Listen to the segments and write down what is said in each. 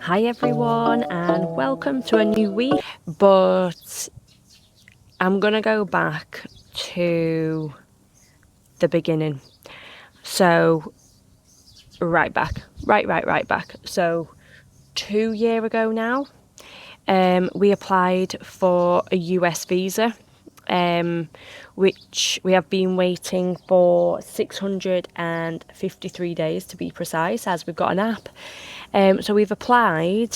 Hi everyone and welcome to a new week, but I'm gonna go back to the beginning. So right back. So 2 years ago now, we applied for a US visa, which we have been waiting for 653 days to be precise, as we've got an app. So we've applied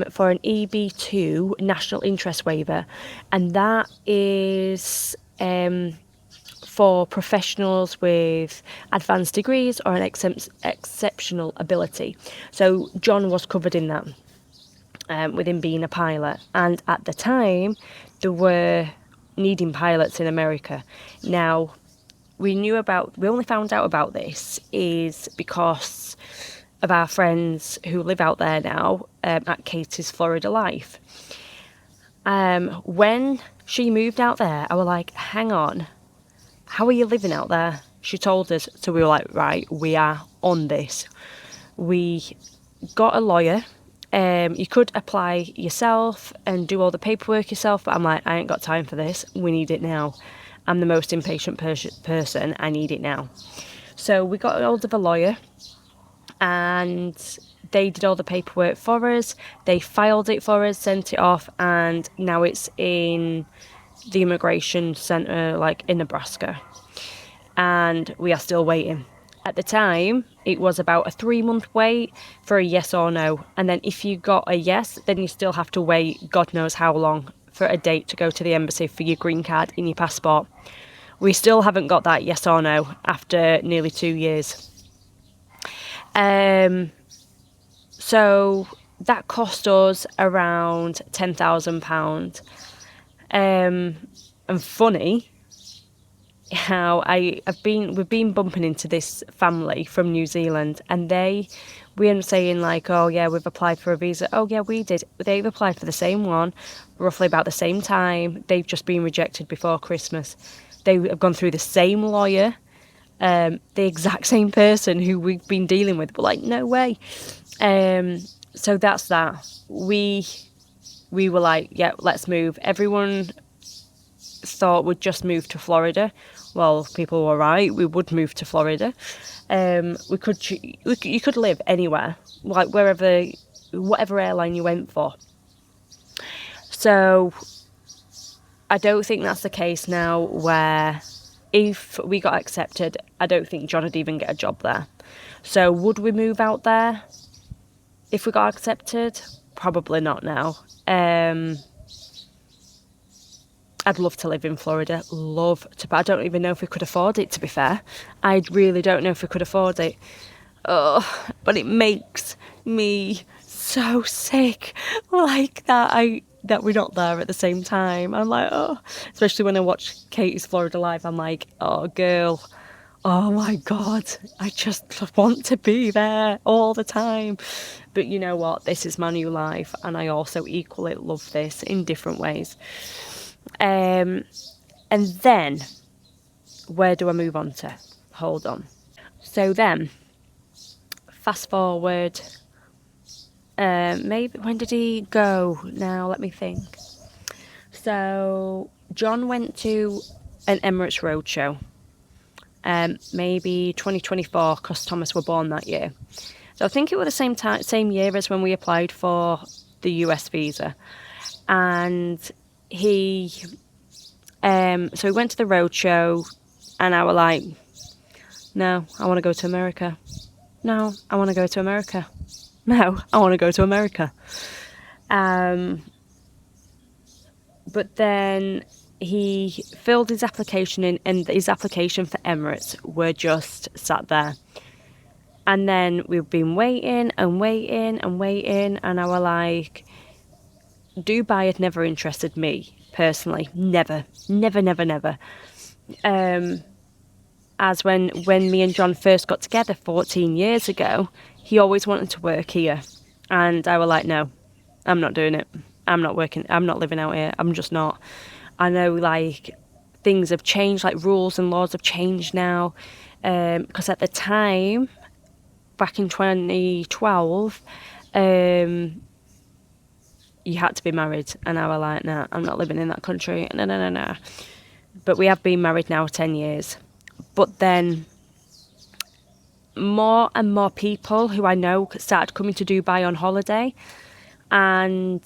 for an EB2 national interest waiver, and that is for professionals with advanced degrees or an exceptional ability. So John was covered in that with him being a pilot, and at the time there were needing pilots in America. Now we only found out about this is because of our friends who live out there now at Katie's Florida Life. When she moved out there, I was like, hang on, how are you living out there? She told us, so we were like, right, we are on this. We got a lawyer. You could apply yourself and do all the paperwork yourself, but I'm like, I ain't got time for this. We need it now. I'm the most impatient person. I need it now. So we got hold of a lawyer, and they did all the paperwork for us. They filed it for us, sent it off, and now it's in the immigration centre, like in Nebraska. And we are still waiting. At the time, it was about a 3-month wait for a yes or no. And then if you got a yes, then you still have to wait God knows how long for a date to go to the embassy for your green card in your passport. We still haven't got that yes or no after nearly 2 years. So that cost us around £10,000. And funny how we've been bumping into this family from New Zealand, and we end up saying like, oh yeah, we've applied for a visa. Oh yeah, we did. They've applied for the same one, roughly about the same time. They've just been rejected before Christmas. They have gone through the same lawyer, the exact same person who we've been dealing with. We're like, no way. So that's that. We were like, yeah, let's move. Everyone thought we'd just move to Florida. Well, people were right. We would move to Florida. You could live anywhere, like whatever airline you went for. So I don't think that's the case now, where if we got accepted, I don't think John would even get a job there. So would we move out there if we got accepted? Probably not now. I'd love to live in Florida, but I don't even know if we could afford it, to be fair. I really don't know if we could afford it. Oh, but it makes me so sick, like that we're not there at the same time. I'm like, oh, especially when I watch Katie's Florida Live, I'm like, oh girl, oh my God, I just want to be there all the time. But you know what? This is my new life, and I also equally love this in different ways. And then, where do I move on to? Hold on. So then, fast forward, maybe, when did he go? Now, let me think. So, John went to an Emirates Roadshow, maybe 2024, because Thomas were born that year. So I think it was the same year as when we applied for the US visa. And he went to the roadshow, and I was like, no, I want to go to America. No, I want to go to America. No, I want to go to America. But then he filled his application in, and his application for Emirates were just sat there. And then we've been waiting, and I was like, Dubai had never interested me personally. Never. As when me and John first got together 14 years ago, he always wanted to work here. And I was like, no, I'm not doing it. I'm not working. I'm not living out here. I'm just not. I know, like, things have changed, like rules and laws have changed now. Because at the time, back in 2012, You had to be married. And I was like, nah, I'm not living in that country. No. But we have been married now 10 years. But then more and more people who I know started coming to Dubai on holiday. And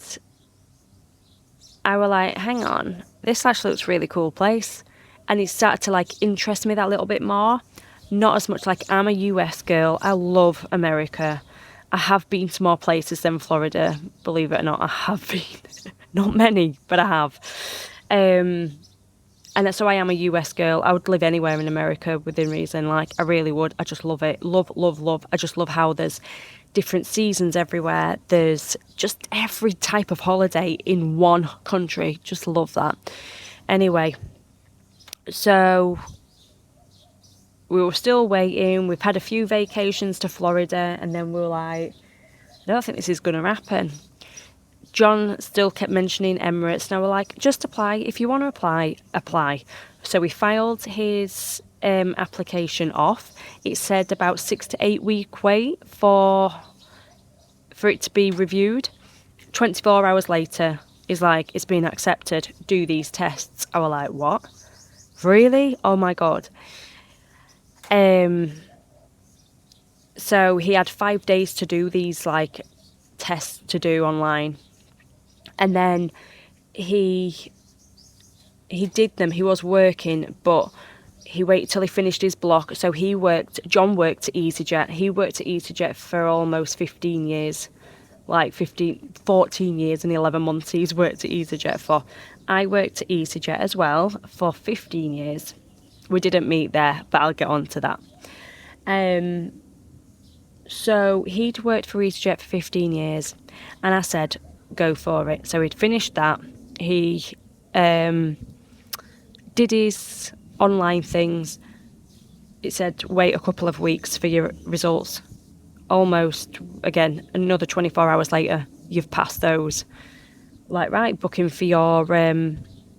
I was like, hang on, this actually looks a really cool place. And it started to like interest me that little bit more. Not as much like I'm a US girl. I love America. I have been to more places than Florida, believe it or not. I have been. Not many, but I have. And so I am a US girl. I would live anywhere in America within reason. Like, I really would. I just love it. Love, love, love. I just love how there's different seasons everywhere. There's just every type of holiday in one country. Just love that. Anyway, so we were still waiting. We've had a few vacations to Florida, and then we were like, I don't think this is going to happen. John still kept mentioning Emirates, and I were like, just apply. If you want to apply, apply. So we filed his application off. It said about 6 to 8 week wait for it to be reviewed. 24 hours later, he's like, it's been accepted. Do these tests. I was like, what? Really? Oh my God. So he had 5 days to do these like tests to do online. And then he did them. He was working, but he waited till he finished his block. So John worked at EasyJet. He worked at EasyJet for almost 15 years. Like 14 years and 11 months he's worked at EasyJet for. I worked at EasyJet as well for 15 years. We didn't meet there, but I'll get on to that. So he'd worked for EasyJet for 15 years, and I said, go for it. So he'd finished that. He did his online things. It said, wait a couple of weeks for your results. Almost, again, another 24 hours later, you've passed those. Like, right, booking for your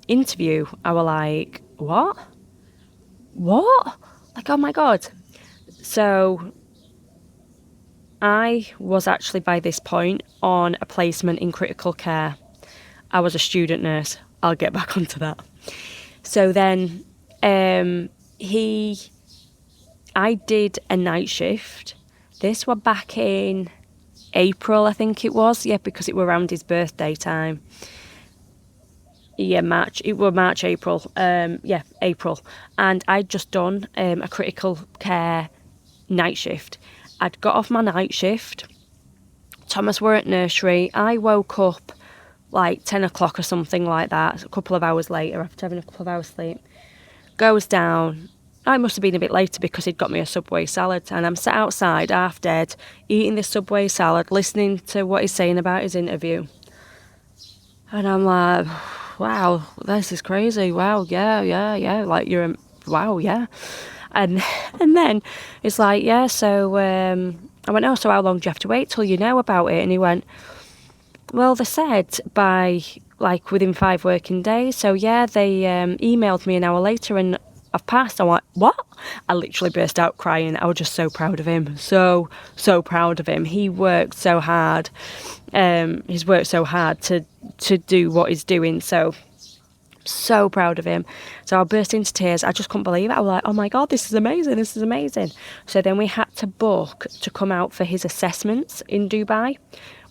interview. I was like, what? Like, oh my God. So I was actually by this point on a placement in critical care. I was a student nurse. I'll get back onto that. So then I did a night shift. This was back in April, I think it was. Yeah, because it were around his birthday time. Yeah, March. It was March, April. April. And I'd just done a critical care night shift. I'd got off my night shift. Thomas were at nursery. I woke up like 10 o'clock or something like that, a couple of hours later after having a couple of hours sleep. Goes down. I must have been a bit later because he'd got me a Subway salad, and I'm sat outside half dead eating this Subway salad, listening to what he's saying about his interview. And I'm like, wow, this is crazy. Wow, yeah. Like, wow, yeah. And then it's like, yeah, so I went, oh, so how long do you have to wait till you know about it? And he went, well, they said by like within 5 working days. So yeah, they emailed me an hour later and I've passed. I'm like, what? I literally burst out crying. I was just so proud of him. So proud of him. He worked so hard. He's worked so hard to do what he's doing. So proud of him. So I burst into tears. I just couldn't believe it. I was like, oh my God, this is amazing. So then we had to book to come out for his assessments in Dubai.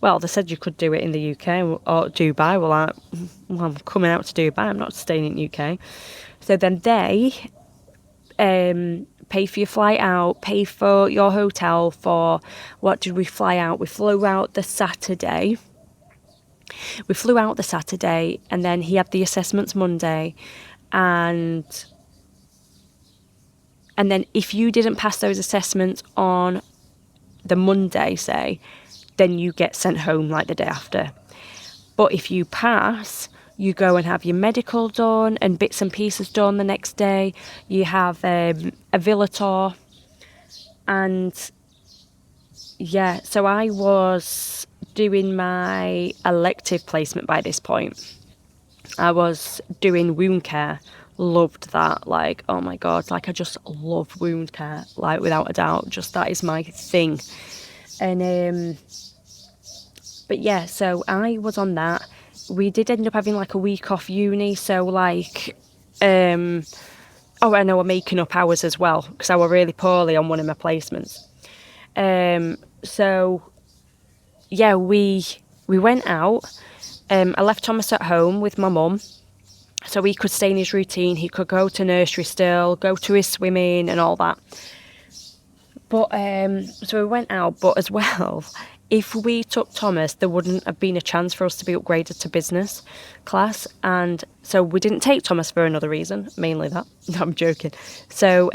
Well, they said you could do it in the UK or Dubai. Well, I'm coming out to Dubai. I'm not staying in UK. So then they pay for your flight out, pay for your hotel. For what did we fly out? We flew out the Saturday. And then he had the assessments Monday. And then if you didn't pass those assessments on the Monday, say, then you get sent home like the day after. But if you pass, you go and have your medical done and bits and pieces done the next day. You have a villa tour. And yeah, so I was doing my elective placement by this point. I was doing wound care. Loved that. Like, oh my God, like I just love wound care, like without a doubt. Just that is my thing. And But yeah, so I was on that. We did end up having like a week off uni, so like, oh, and I were making up hours as well because I were really poorly on one of my placements. So yeah, we went out. I left Thomas at home with my mum, so he could stay in his routine. He could go to nursery still, go to his swimming and all that. But so we went out, but as well, if we took Thomas, there wouldn't have been a chance for us to be upgraded to business class. And so we didn't take Thomas for another reason, mainly that. No, I'm joking. So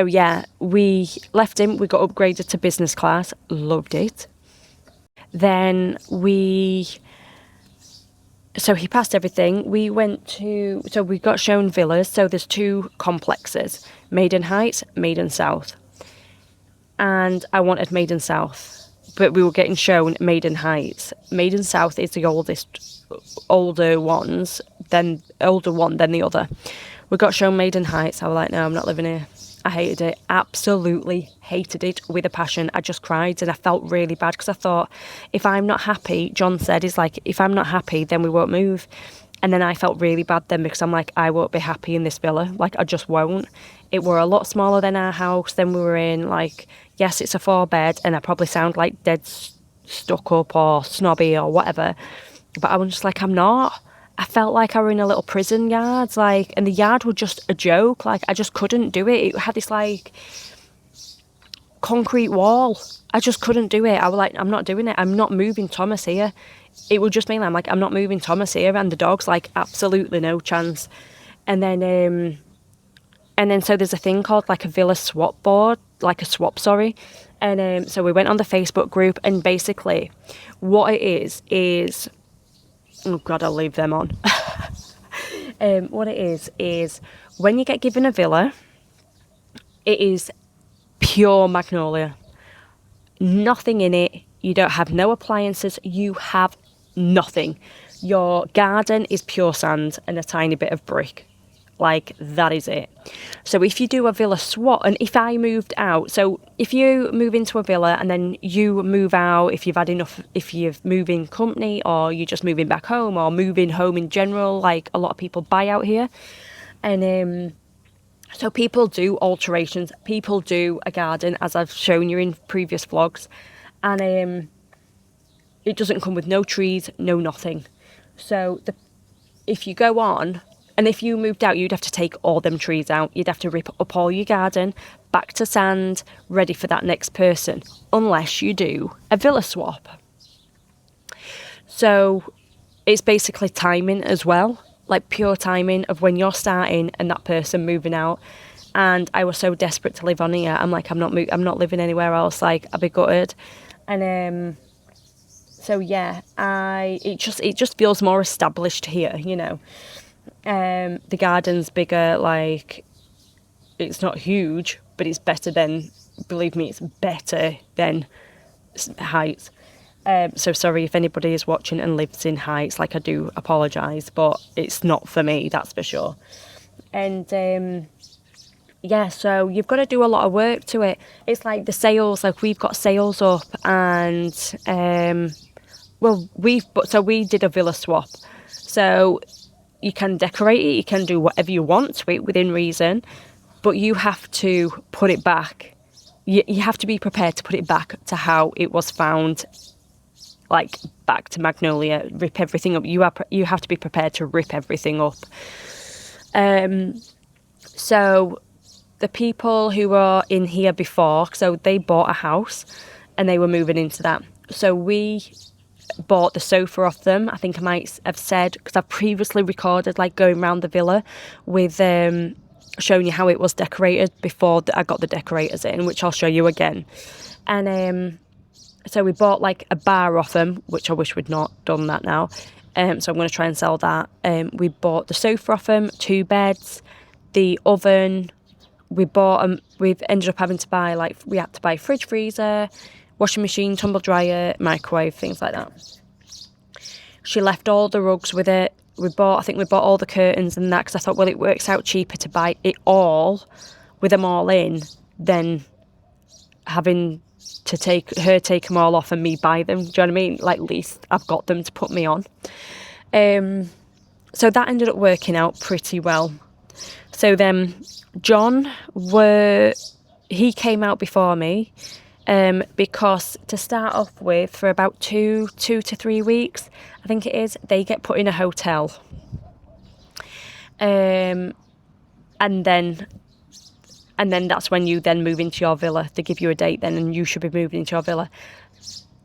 yeah, we left him, we got upgraded to business class, loved it. Then so he passed everything. We got shown villas. So there's 2 complexes, Maiden Heights, Maiden South. And I wanted Maiden South, but we were getting shown Maiden Heights. Maiden South is the older one than the other. We got shown Maiden Heights. I was like, no, I'm not living here. I hated it, absolutely hated it with a passion. I just cried and I felt really bad because I thought, if I'm not happy, John said, is like, if I'm not happy, then we won't move. And then I felt really bad then because I'm like, I won't be happy in this villa. Like, I just won't. It were a lot smaller than our house than we were in. Like, yes, it's a 4-bed and I probably sound like dead stuck up or snobby or whatever. But I was just like, I'm not. I felt like I were in a little prison yard, like, and the yard was just a joke. Like, I just couldn't do it. It had this like concrete wall. I just couldn't do it. I was like, I'm not doing it. I'm not moving Thomas here. It would just mean I'm like, I'm not moving Thomas here, and the dog's like, absolutely no chance. And then so there's a thing called like a villa swap board, like a swap, sorry. And so we went on the Facebook group, and basically what it is. Oh God, I'll leave them on. What it is when you get given a villa, it is pure magnolia. Nothing in it. You don't have no appliances. You have nothing. Your garden is pure sand and a tiny bit of brick. Like, that is it. So if you do a villa swap, and if I moved out, so if you move into a villa and then you move out, if you've had enough, if you're moving company or you're just moving back home or moving home in general, like a lot of people buy out here. And so people do alterations, people do a garden, as I've shown you in previous vlogs. And it doesn't come with no trees, no nothing. So if you go on, and if you moved out, you'd have to take all them trees out. You'd have to rip up all your garden, back to sand, ready for that next person, unless you do a villa swap. So it's basically timing as well, like pure timing of when you're starting and that person moving out. And I was so desperate to live on here. I'm like, I'm not living anywhere else. Like, I'd be gutted. And so yeah, it just feels more established here, you know. The garden's bigger, like, it's not huge, but it's better than, believe me, it's better than Heights. So sorry if anybody is watching and lives in Heights, like, I do apologise, but it's not for me, that's for sure. And yeah, so you've got to do a lot of work to it. It's like the sales, like we've got sales up, and we did a villa swap. So you can decorate it, you can do whatever you want to it within reason, but you have to put it back. You have to be prepared to put it back to how it was found, like back to Magnolia, rip everything up. You have to be prepared to rip everything up. So the people who were in here before, so they bought a house and they were moving into that. So we bought the sofa off them. I think I might have said, because I've previously recorded like going around the villa with showing you how it was decorated before I got the decorators in, which I'll show you again. And so we bought like a bar off them, which I wish we'd not done that now. So I'm going to try and sell that. We bought the sofa off them, 2 beds, the oven. We've ended up having to buy, like, we had to buy fridge, freezer, washing machine, tumble dryer, microwave, things like that. She left all the rugs with it. I think we bought all the curtains and that, because I thought, well, it works out cheaper to buy it all with them all in than having to take them all off and me buy them. Do you know what I mean? Like, at least I've got them to put me on. So that ended up working out pretty well. So then John he came out before me, because to start off with, for about 2 to 3 weeks, I think it is, they get put in a hotel. And then that's when you then move into your villa. They give you a date then, and you should be moving into your villa.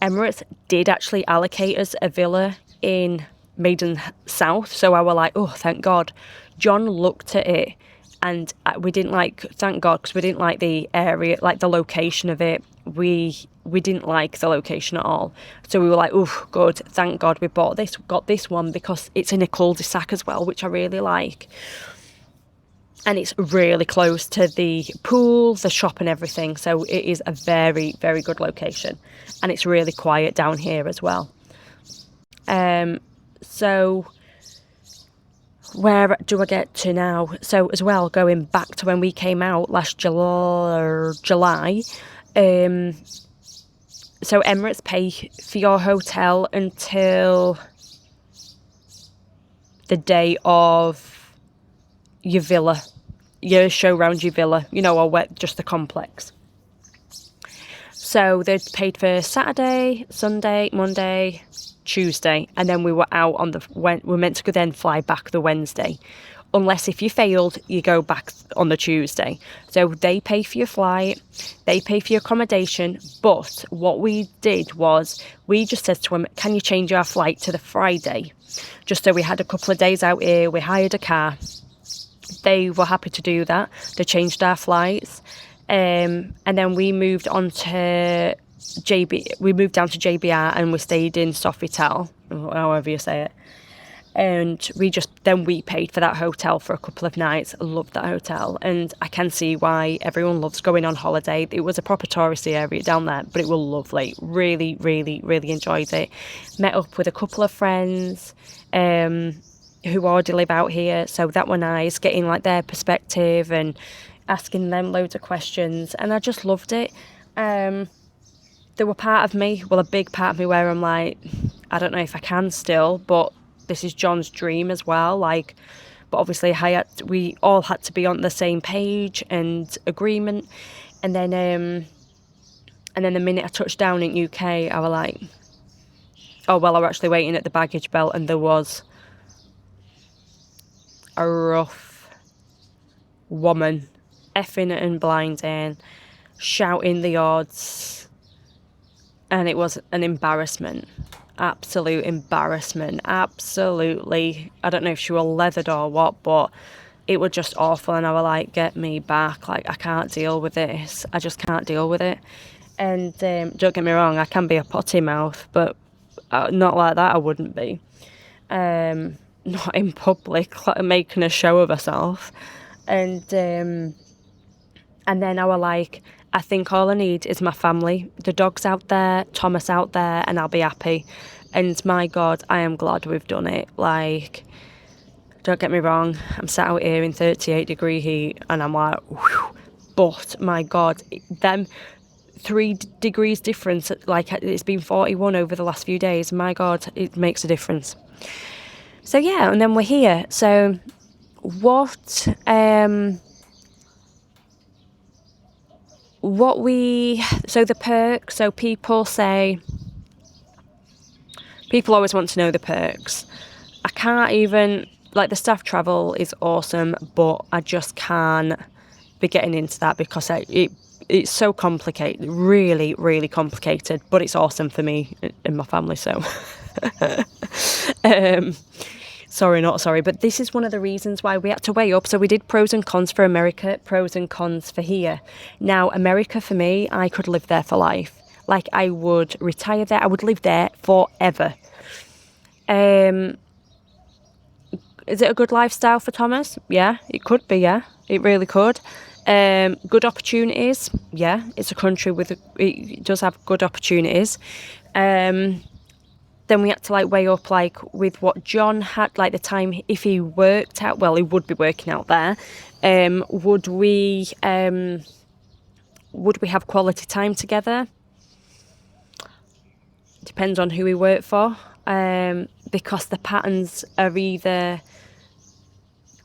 Emirates did actually allocate us a villa in Maiden South, so I were like, oh, thank God. John looked at it, and we didn't like, thank God, because we didn't like the area, like the location of it. We didn't like the location at all. So we were like, oh, good, thank God we got this one, because it's in a cul-de-sac as well, which I really like. And it's really close to the pool, the shop and everything. So it is a very, very good location. And it's really quiet down here as well. So where do I get to now? So as well, going back to when we came out last July, so Emirates pay for your hotel until the day of your villa, your show round your villa, or just the complex. So they paid for Saturday, Sunday, Monday, Tuesday, and then we were out on we're meant to then fly back the Wednesday. Unless if you failed, you go back on the Tuesday. So they pay for your flight, they pay for your accommodation. But what we did was we just said to them, can you change our flight to the Friday? Just so we had a couple of days out here. We hired a car. They were happy to do that. They changed our flights. And then we moved on to we moved down to JBR, and we stayed in Sofitel, however you say it. And we paid for that hotel for a couple of nights. I loved that hotel, and I can see why everyone loves going on holiday. It was a proper touristy area down there, but it was lovely. Really, really, really enjoyed it. Met up with a couple of friends who already live out here, so that were nice, getting like their perspective and asking them loads of questions, and I just loved it. There were a big part of me where I'm like, I don't know if I can still, but this is John's dream as well. Like, but obviously we all had to be on the same page and agreement. And then the minute I touched down in UK, I was like, oh well, I was actually waiting at the baggage belt, and there was a rough woman effing and blinding, shouting the odds. And it was an embarrassment. Absolute embarrassment. Absolutely. I don't know if she was leathered or what, but it was just awful. And I was like, get me back. Like, I can't deal with this. I just can't deal with it. And don't get me wrong, I can be a potty mouth, but not like that I wouldn't be. Not in public, like making a show of herself. And then I was like, I think all I need is my family. The dog's out there, Thomas out there, and I'll be happy. And my God, I am glad we've done it. Like, don't get me wrong, I'm sat out here in 38-degree heat, and I'm like, whew. But my God, them 3 degrees difference, like it's been 41 over the last few days. My God, it makes a difference. So yeah, and then we're here. So the perks, so people always want to know the perks. I can't even, like, the staff travel is awesome, but I just can't be getting into that because it's so complicated, really, really complicated, but it's awesome for me and my family, so. Sorry, not sorry, but this is one of the reasons why we had to weigh up. So we did pros and cons for America, pros and cons for here. Now, America, for me, I could live there for life. Like, I would retire there. I would live there forever. Is it a good lifestyle for Thomas? Yeah, it could be, yeah. It really could. Good opportunities. Yeah, it's a country it does have good opportunities. Then we had to weigh up with what John had, the time, if he worked out, well, he would be working out there. Would we have quality time together? depends on who we work for, because the patterns are either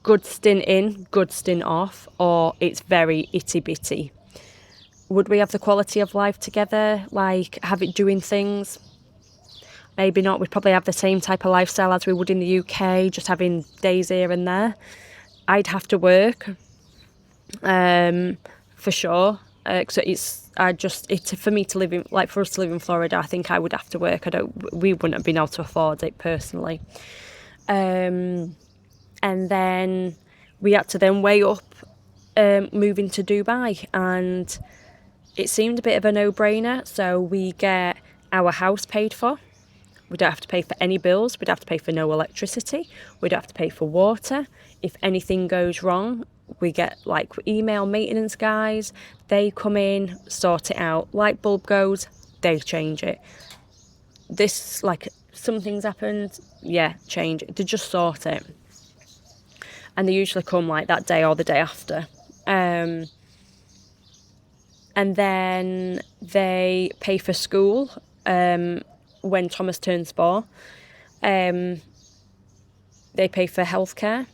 good stint in, good stint off, or it's very itty bitty. Would we have the quality of life together, like have it doing things? Maybe not. We'd probably have the same type of lifestyle as we would in the UK, just having days here and there. I'd have to work, for sure. So it's for me to live in, like for us to live in Florida, I think I would have to work. We wouldn't have been able to afford it personally. And then we had to then weigh up moving to Dubai, and it seemed a bit of a no-brainer. So we get our house paid for. We don't have to pay for any bills. We'd have to pay for no electricity. We'd have to pay for water. If anything goes wrong, we get like email maintenance guys. They come in, sort it out. Light bulb goes, they change it. This, like, something's happened, yeah, change it. They just sort it. And they usually come like that day or the day after. And then they pay for school when Thomas turns 4. They pay for healthcare.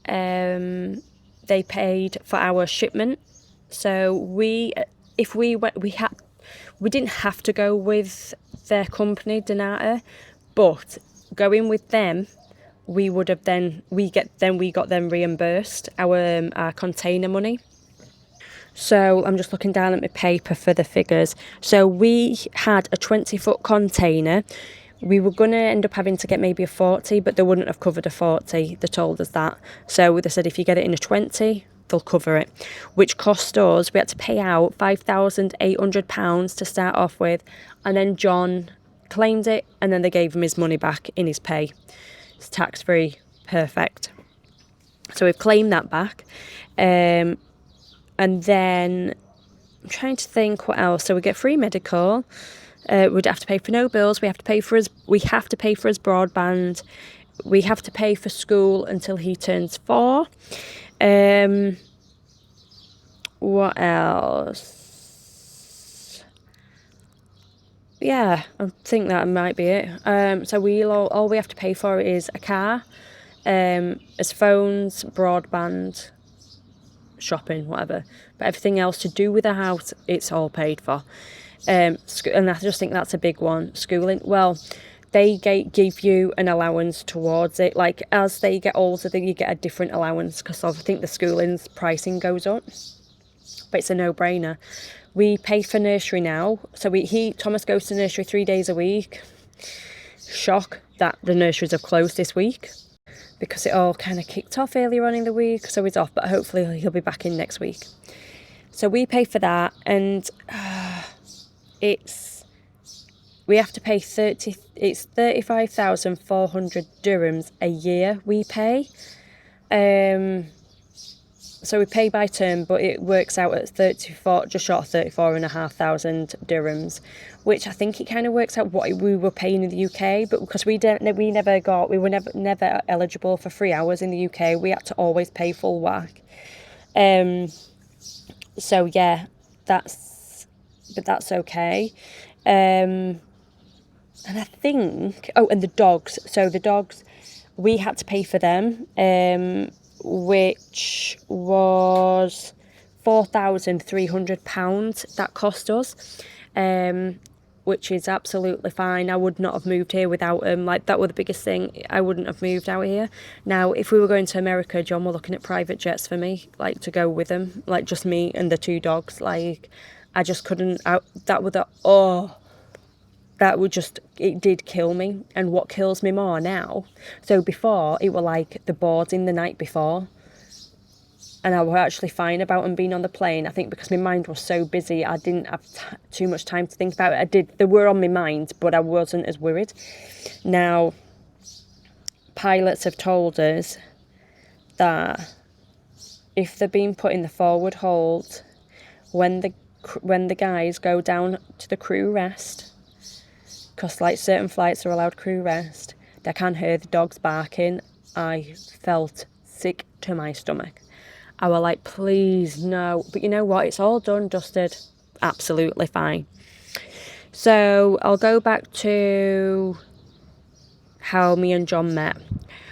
They paid for our shipment. So we didn't have to go with their company, Donata, but going with them, we got them reimbursed our container money. So I'm just looking down at my paper for the figures. So we had a 20-foot container. We were going to end up having to get maybe a 40, but they wouldn't have covered a 40. They told us that. So they said if you get it in a 20, they'll cover it, which cost us, we had to pay out £5,800 to start off with. And then John claimed it, and then they gave him his money back in his pay. It's tax-free. Perfect. So we've claimed that back. And then I'm trying to think what else. So we get free medical. We'd have to pay for no bills. We have to pay for his broadband. We have to pay for school until he turns 4. What else? Yeah, I think that might be it. So all we have to pay for is a car, as phones, broadband, shopping, whatever. But everything else to do with the house, it's all paid for. And I just think that's a big one. Schooling, well, they give you an allowance towards it. Like, as they get older, then you get a different allowance, because I think the schooling's pricing goes up. But it's a no-brainer. We pay for nursery now. So Thomas goes to nursery 3 days a week. Shock that the nurseries have closed this week, because it all kind of kicked off earlier on in the week, so he's off, but hopefully he'll be back in next week. So we pay for that, and we have to pay it's 35,400 dirhams a year we pay. So we pay by term, but it works out at just short of 34,500 dirhams, which I think it kind of works out what we were paying in the UK. But because we were never eligible for 3 hours in the UK, we had to always pay full whack. So yeah, that's okay. And I think, and the dogs. So the dogs, we had to pay for them. Which was £4,300 that cost us, which is absolutely fine. I would not have moved here without them. Like, that was the biggest thing. I wouldn't have moved out here. Now, if we were going to America, John were looking at private jets for me, like, to go with him, like, just me and the 2 dogs. Like, I just couldn't. It did kill me. And what kills me more now, so before, it were like the boarding the night before, and I were actually fine about them being on the plane. I think because my mind was so busy, I didn't have too much time to think about it. They were on my mind, but I wasn't as worried. Now, pilots have told us that if they're being put in the forward hold, when the guys go down to the crew rest, because like certain flights are allowed crew rest, they can hear the dogs barking. I felt sick to my stomach. I was like, please no. But you know what? It's all done, dusted. Absolutely fine. So I'll go back to how me and John met.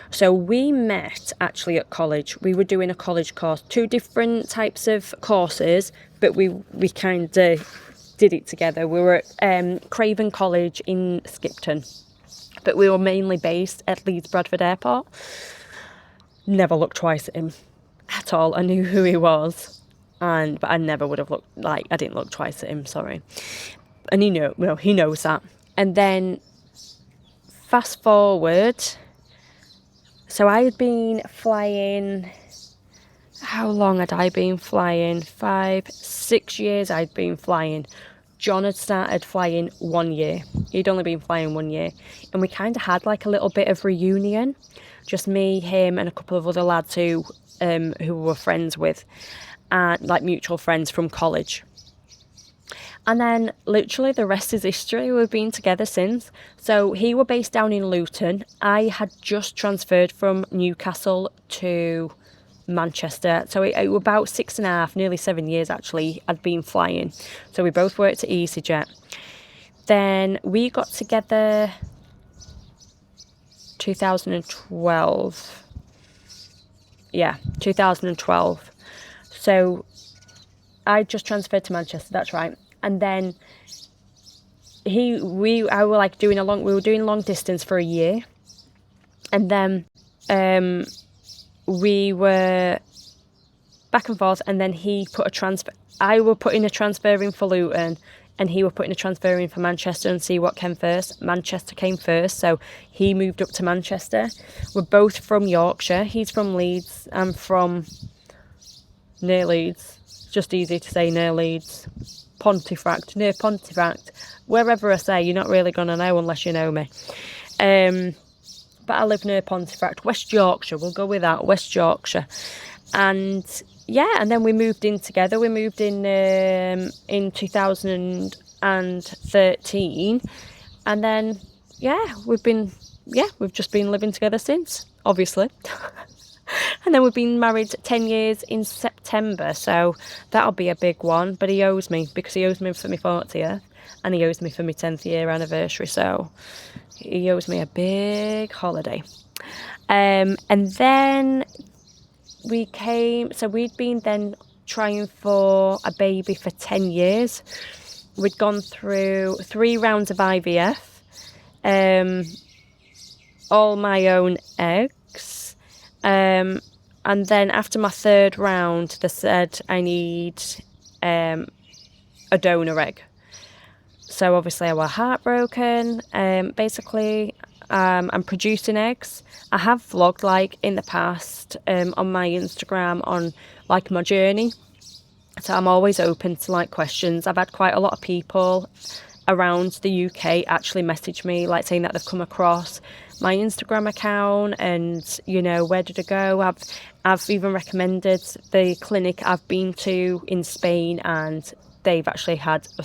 So we met actually at college. We were doing a college course, 2 different types of courses, but we kind of did it together. We were at Craven College in Skipton, but we were mainly based at Leeds Bradford Airport. Never looked twice at him at all. I knew who he was, but I never would have looked, like, I didn't look twice at him, sorry. And he knows that. And then fast forward, so I had been flying, how long had I been flying? 5, 6 years I'd been flying. John had started flying 1 year. He'd only been flying 1 year. And we kind of had like a little bit of reunion. Just me, him, and a couple of other lads who we were friends with, and like mutual friends from college. And then literally the rest is history. We've been together since. So he were based down in Luton. I had just transferred from Newcastle to Manchester. So it was about 6.5, nearly 7 years actually, I'd been flying. So we both worked at EasyJet. Then we got together 2012. Yeah, 2012. So I just transferred to Manchester, that's right. And then we were doing long distance for a year. And then we were back and forth, and then I were putting a transfer in for Luton, and he were putting a transfer in for Manchester and see what came first. Manchester came first, so he moved up to Manchester. We're both from Yorkshire. He's from Leeds. I'm from near Leeds. It's just easy to say near Leeds. Near Pontefract. Wherever I say, you're not really going to know unless you know me. But I live near Pontefract, West Yorkshire. We'll go with that, West Yorkshire. And yeah, and then we moved in together. We moved in 2013, and then we've just been living together since, obviously. And then we've been married 10 years in September, so that'll be a big one. But he owes me, because he owes me for my 40th, and he owes me for my 10th year anniversary, so he owes me a big holiday. And then we'd been then trying for a baby for 10 years. We'd gone through 3 rounds of IVF, all my own eggs. And then after my 3rd round, they said I need a donor egg. So obviously I was heartbroken. Basically, I'm producing eggs. I have vlogged like in the past on my Instagram on like my journey. So I'm always open to like questions. I've had quite a lot of people around the UK actually message me like saying that they've come across my Instagram account and, you know, where did I go? I've even recommended the clinic I've been to in Spain, and they've actually had a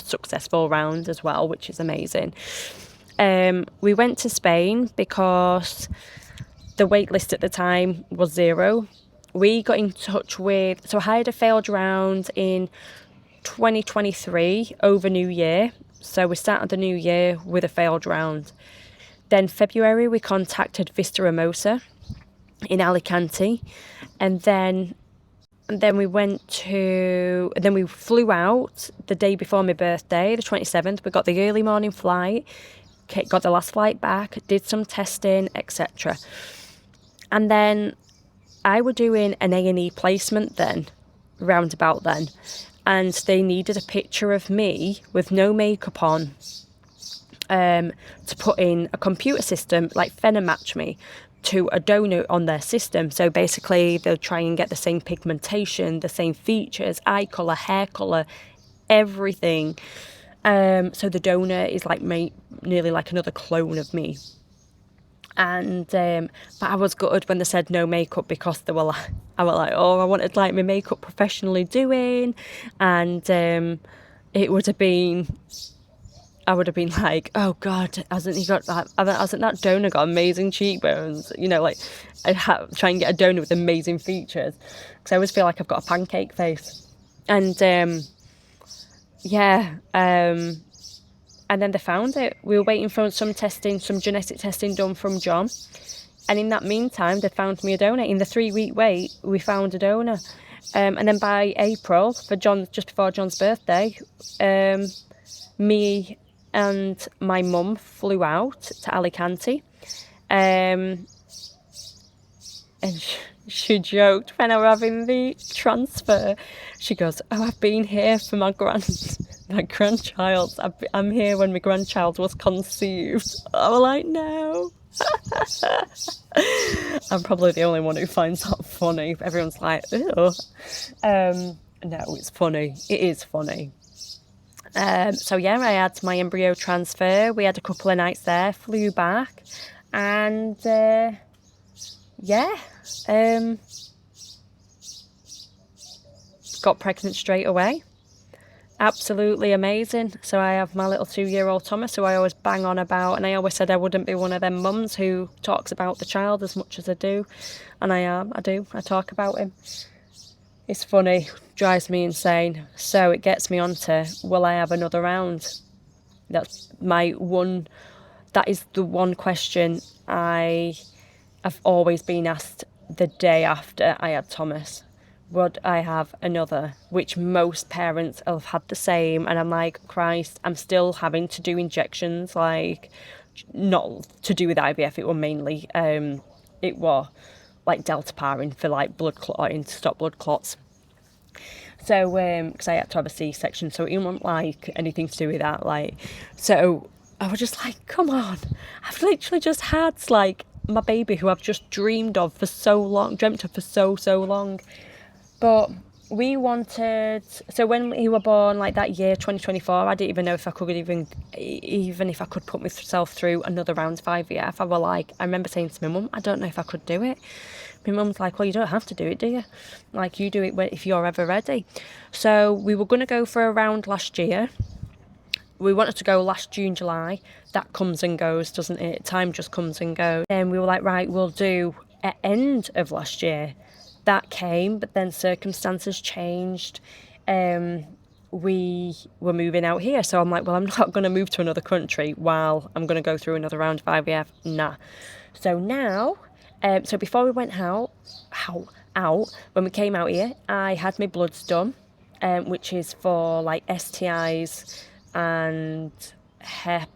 successful round as well, which is amazing. We went to Spain because the wait list at the time was 0. We got in touch with, so I had a failed round in 2023 over New Year. So we started the new year with a failed round. Then February we contacted Vista Hermosa in Alicante, and then we we flew out the day before my birthday, the 27th. We got the early morning flight, got the last flight back, did some testing, etc. And then I were doing an A&E placement then, round about then, and they needed a picture of me with no makeup on to put in a computer system, like match me to a donor on their system. So basically they'll try and get the same pigmentation, the same features, eye colour, hair colour, everything. So the donor is like nearly like another clone of me. And but I was gutted when they said no makeup, because I was like, oh, I wanted like my makeup professionally doing, and it would have been, I would have been like, oh God, hasn't that donor got amazing cheekbones? You know, like try and get a donor with amazing features, because I always feel like I've got a pancake face. And And then they found it. We were waiting for some genetic testing done from John. And in that meantime, they found me a donor. In the 3-week wait, we found a donor. And then by April, just before John's birthday, me and my mum flew out to Alicante. And she joked when I was having the transfer. She goes, "Oh, I've been here for my grandchild. I'm here when my grandchild was conceived." I was like, no. I'm probably the only one who finds that funny. Everyone's like, ew. No, it's funny. It is funny. So yeah, I had my embryo transfer. We had a couple of nights there, flew back, and got pregnant straight away. Absolutely amazing. So I have my little 2-year-old Thomas, who I always bang on about, and I always said I wouldn't be one of them mums who talks about the child as much as I do, and I talk about him. It's funny, drives me insane. So it gets me onto, will I have another round? That is the one question I have always been asked the day after I had Thomas. Would I have another? Which most parents have had the same, and I'm like, Christ, I'm still having to do injections, like, not to do with IVF, it was mainly, it was like deltaparin for like blood clotting, to stop blood clots. So, because I had to have a C-section, so it wasn't like anything to do with that, like, so I was just like, come on, I've literally just had like my baby who I've just dreamed of for so long, dreamt of for so long. But we wanted, so when he was born, like that year, 2024, I didn't even know if I could even if I could put myself through another round of IVF. I was like, I remember saying to my mum, I don't know if I could do it. My mum's like, well, you don't have to do it, do you? Like, you do it if you're ever ready. So we were going to go for a round last year. We wanted to go last June, July. That comes and goes, doesn't it? Time just comes and goes. And we were like, right, we'll do at end of last year. That came, but then circumstances changed. We were moving out here, so I'm like, well, I'm not going to move to another country while I'm going to go through another round of IVF. Nah. So now, so before we went out, when we came out here, I had my bloods done, which is for like STIs and Hep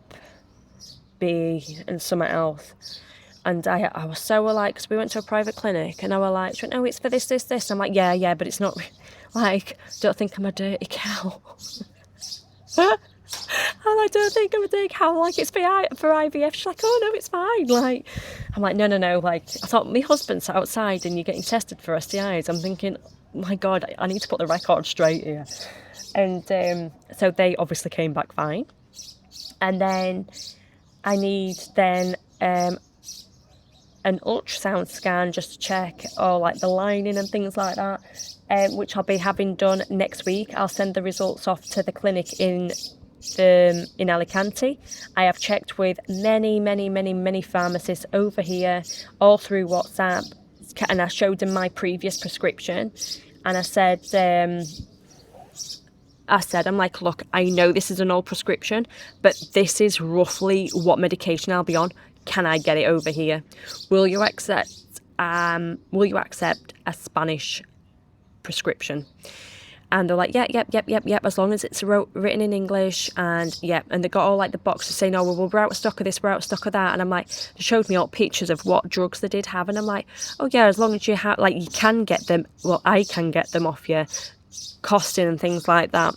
B and something else. And I was so like, because we went to a private clinic, and I was like, she went, no, it's for this. I'm like, yeah, but it's not, like, don't think I'm a dirty cow. I'm like, don't think I'm a dirty cow, like, it's for IVF. She's like, oh, no, it's fine. Like, I'm like, no, like, I thought my husband's outside and you're getting tested for STIs. I'm thinking, my God, I need to put the record straight here. And so they obviously came back fine. And then I need an ultrasound scan just to check all like the lining and things like that, which I'll be having done next week. I'll send the results off to the clinic in Alicante. I have checked with many pharmacists over here, all through WhatsApp, and I showed them my previous prescription, and I said, I'm like, look, I know this is an old prescription, but this is roughly what medication I'll be on. Can I get it over here? Will you accept a Spanish prescription? And they're like, yep, as long as it's written in English, and they got all like the boxes saying, oh, well, we're out of stock of this, we're out of stock of that. And I'm like, they showed me all pictures of what drugs they did have, and I'm like, oh yeah, as long as you have, like, you can get them, well, I can get them off you, costing and things like that.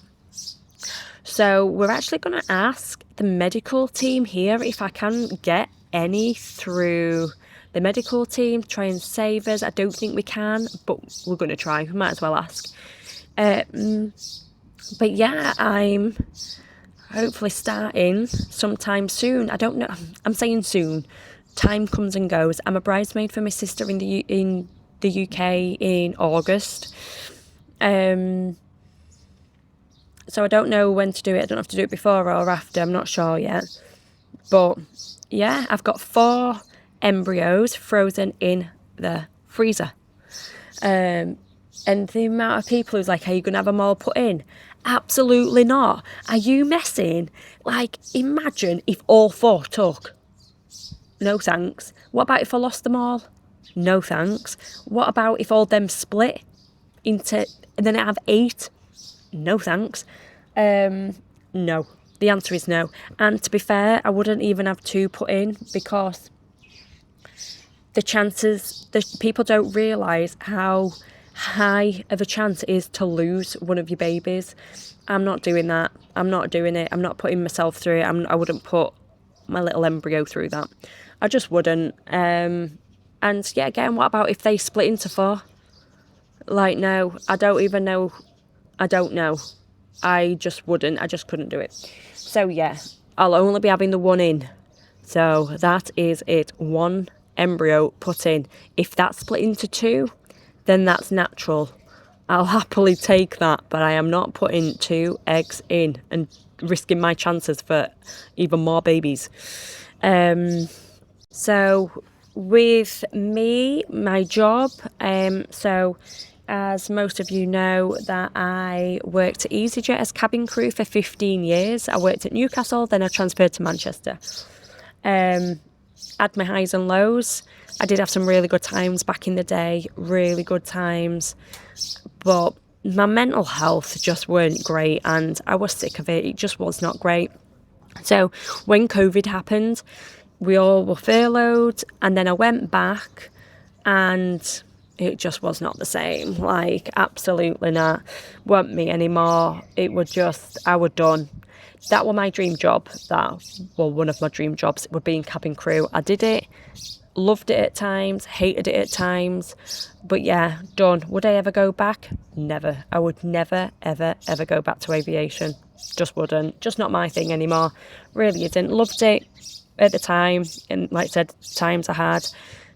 So we're actually going to ask the medical team here if I can get any through the medical team, try and save us. I don't think we can, but we're going to try. We might as well ask. But yeah, I'm hopefully starting sometime soon. I don't know. I'm saying soon. Time comes and goes. I'm a bridesmaid for my sister in the UK in August. So I don't know when to do it. I don't have to do it before or after. I'm not sure yet. But yeah, I've got 4 embryos frozen in the freezer. And the amount of people who's like, are you going to have them all put in? Absolutely not. Are you messing? Like, imagine if all 4 took. No thanks. What about if I lost them all? No thanks. What about if all them split into, and then I have 8? No thanks. No. The answer is no. And to be fair, I wouldn't even have 2 put in, because the chances, the people don't realise how high of a chance it is to lose one of your babies. I'm not doing that. I'm not doing it. I'm not putting myself through it. I wouldn't put my little embryo through that. I just wouldn't. And yeah, again, what about if they split into 4? Like, no, I don't even know. I don't know. I just wouldn't. I just couldn't do it. So yeah, I'll only be having the 1 in. So that is it. 1 embryo put in. If that's split into 2, then that's natural. I'll happily take that, but I am not putting 2 eggs in and risking my chances for even more babies. So with me, my job, so as most of you know, that I worked at EasyJet as cabin crew for 15 years. I worked at Newcastle, then I transferred to Manchester. Had my highs and lows. I did have some really good times back in the day, really good times, but my mental health just weren't great, and I was sick of it. It just was not great. So when COVID happened, we all were furloughed, and then I went back, and it just was not the same. Like, absolutely not. Weren't me anymore. It was just, I was done. That was my dream job. One of my dream jobs would be in cabin crew. I did it, loved it at times, hated it at times, but yeah, done. Would I ever go back? Never. I would never, ever, ever go back to aviation. Just wouldn't. Just not my thing anymore. Really isn't. Loved it at the time, and like I said, times I had.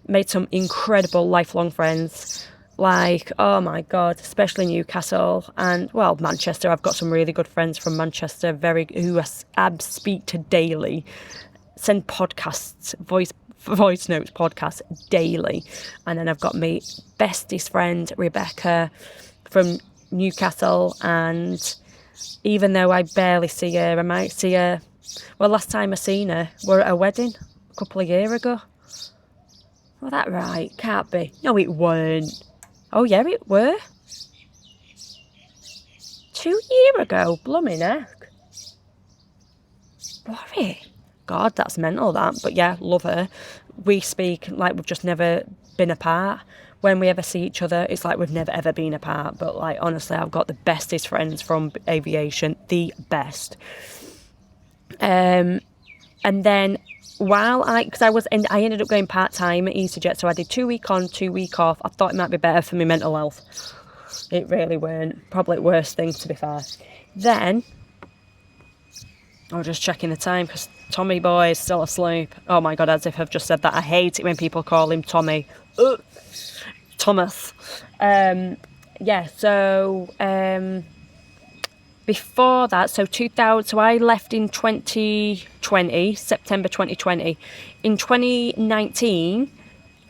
Made some incredible lifelong friends. Like, oh my God, especially Newcastle and, well, Manchester. I've got some really good friends from Manchester, who I speak to daily, send podcasts, voice notes podcasts daily. And then I've got my bestest friend, Rebecca, from Newcastle. And even though I barely see her, I might see her. Well, last time I seen her, we're at a wedding a couple of years ago. Was that right? Can't be. No, it weren't. Oh, yeah, it were. 2 years ago. Blooming heck. Worry. God, that's mental, that. But yeah, love her. We speak like we've just never been apart. When we ever see each other, it's like we've never, ever been apart. But, like, honestly, I've got the bestest friends from aviation. The best. And then because I ended up going part-time at EasyJet, so I did 2 week on, 2 week off. I thought it might be better for my mental health. It really weren't. Probably the worst thing, to be fair. Then, I was just checking the time, because Tommy boy is still asleep. Oh my God, as if I've just said that. I hate it when people call him Tommy. Thomas. Before that, so I left in 2020, September 2020. In 2019,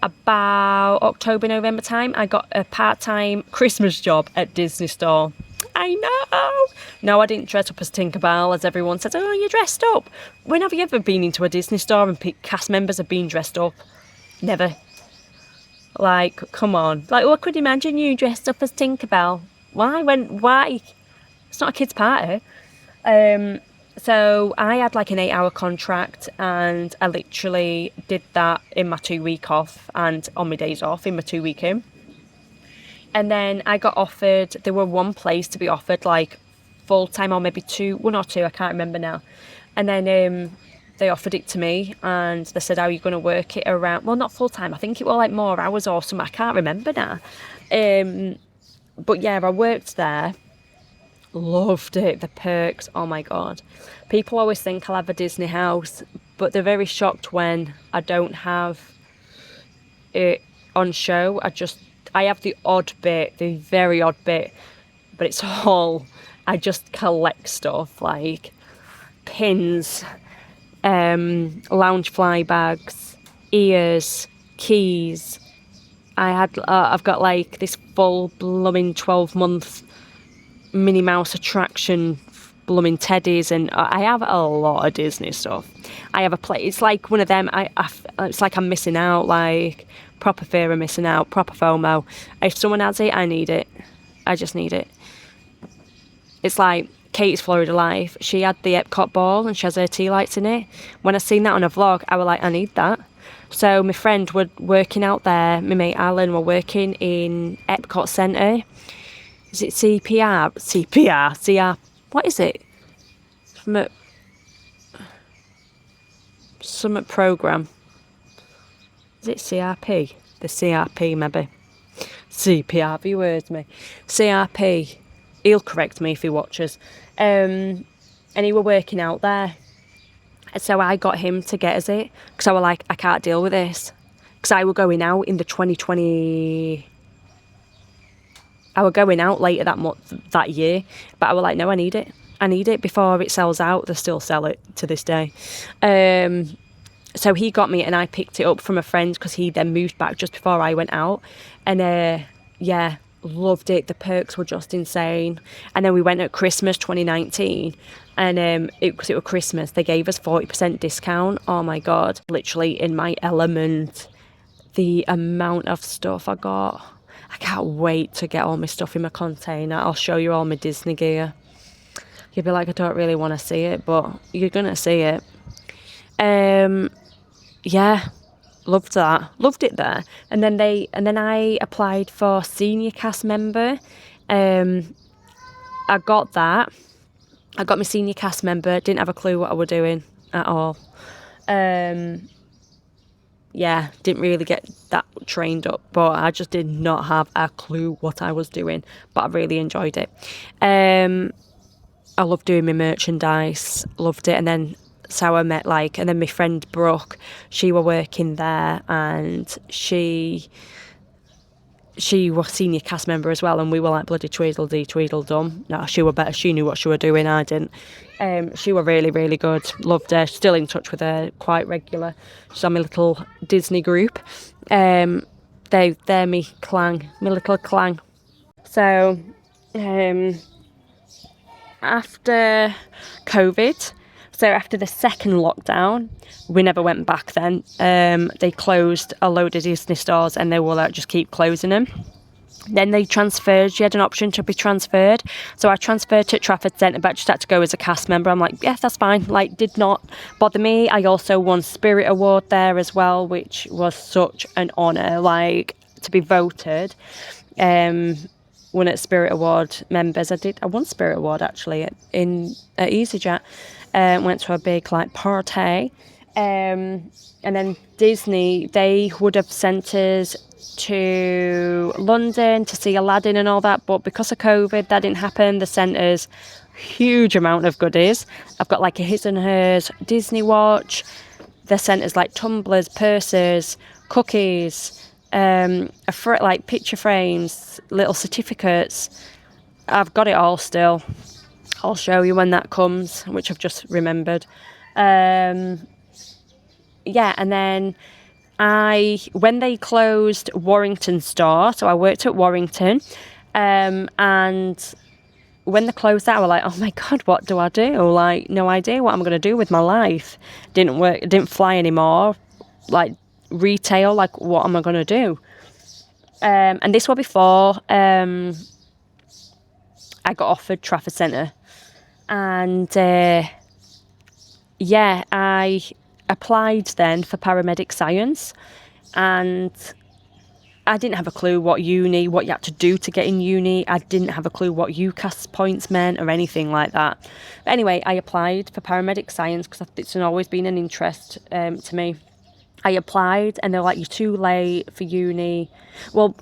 about October, November time, I got a part-time Christmas job at Disney Store. I know. No, I didn't dress up as Tinkerbell, as everyone says. Oh, you dressed up. When have you ever been into a Disney store and cast members have been dressed up? Never. Like, come on. Like, I could imagine you dressed up as Tinkerbell. Why? It's not a kid's party. So I had like an 8-hour contract, and I literally did that in my 2 week off and on my days off in my 2 week in. And then I got offered, there were one place to be offered like full time, or maybe 1 or 2, I can't remember now. And then they offered it to me, and they said, how are you going to work it around? Well, not full time. I think it was like more hours or something. I can't remember now. But yeah, I worked there. Loved it. The perks, oh my God. People always think I'll have a Disney house, but they're very shocked when I don't have it on show. I have the odd bit, the very odd bit, but it's all, I just collect stuff like pins, lounge fly bags, ears, keys, I've got like this full blooming 12-month Minnie Mouse attraction, blooming teddies, and I have a lot of Disney stuff. I have a play. It's like one of them. It's like I'm missing out. Like proper fear of missing out. Proper FOMO. If someone has it, I need it. I just need it. It's like Kate's Florida Life. She had the Epcot ball and she has her tea lights in it. When I seen that on a vlog, I was like, I need that. So my friend were working out there. My mate Alan were working in Epcot Centre. Is it CPR? CR. What is it? Summit program. Is it CRP? The CRP maybe. CPR, if he words me. CRP. He'll correct me if he watches. And he were working out there. So I got him to get us it. Because I was like, I can't deal with this. Because I were going out in the 2020... I were going out later that year. But I was like, no, I need it. I need it before it sells out. They still sell it to this day. So he got me and I picked it up from a friend because he then moved back just before I went out. And yeah, loved it. The perks were just insane. And then we went at Christmas 2019 and because it was Christmas, they gave us 40% discount. Oh my God, literally in my element. The amount of stuff I got. I can't wait to get all my stuff in my container. I'll show you all my Disney gear. You'll be like, I don't really want to see it, but you're going to see it. Yeah, loved that. Loved it there. And then I applied for senior cast member. I got that. I got my senior cast member. Didn't have a clue what I was doing at all. Yeah, didn't really get that trained up, but I just did not have a clue what I was doing, but I really enjoyed it. I loved doing my merchandise, loved it. And then so I met and then my friend Brooke, she were working there and she was senior cast member as well, and we were like bloody Tweedledee, Tweedledum. No, she were better. She knew what she were doing. I didn't. She were really, really good. Loved her. Still in touch with her quite regular. She's on my little Disney group. They're me clang, my little clang. So, after COVID, so after the second lockdown, we never went back then. They closed a load of Disney stores and they will just keep closing them. Then they transferred. You had an option to be transferred. So I transferred to Trafford Centre, but I just had to go as a cast member. I'm like, yeah, that's fine. Did not bother me. I also won Spirit Award there as well, which was such an honour, to be voted. Won at Spirit Award members. I won Spirit Award actually at EasyJet. Went to a big party. And then Disney, they would have sent us to London to see Aladdin and all that, but because of COVID that didn't happen. They sent us huge amount of goodies. I've got a his and hers Disney watch. They sent us tumblers, purses, cookies, picture frames, little certificates. I've got it all still. I'll show you when that comes, which I've just remembered. Yeah, and then when they closed Warrington store, so I worked at Warrington, and when they closed that, I was like, oh my God, what do I do? No idea what I'm going to do with my life. Didn't fly anymore. Retail, what am I going to do? And this was before I got offered Trafford Centre. And yeah, I applied then for paramedic science, and I didn't have a clue what you had to do to get in uni. I didn't have a clue what UCAS points meant or anything like that. But anyway, I applied for paramedic science because it's always been an interest to me. I applied and they're like, you're too late for uni. Well,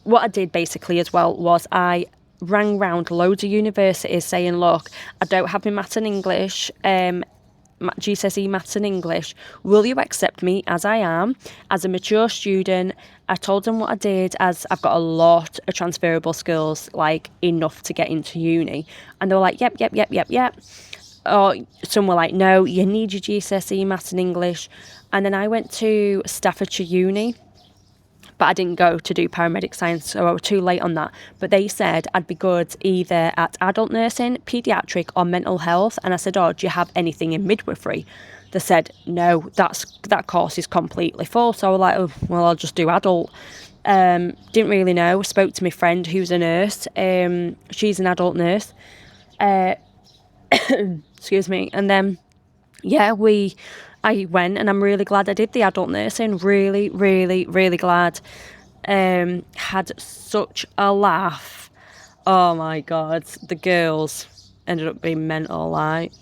what I did basically as well was I rang round loads of universities saying, look, I don't have my maths and English, GCSE maths and English. Will you accept me as I am, as a mature student? I told them what I did, as I've got a lot of transferable skills, enough to get into uni. And they were like, yep. Or some were like, no, you need your GCSE maths and English. And then I went to Staffordshire Uni, but I didn't go to do paramedic science, so I was too late on that. But they said I'd be good either at adult nursing, paediatric or mental health. And I said, oh, do you have anything in midwifery? They said, no, that course is completely full. So I was like, oh, well, I'll just do adult. Didn't really know. Spoke to my friend who's a nurse. She's an adult nurse. Excuse me. And then, yeah, I went, and I'm really glad I did the adult nursing. Really, really, really glad. Had such a laugh. Oh my God. The girls ended up being mental. Like,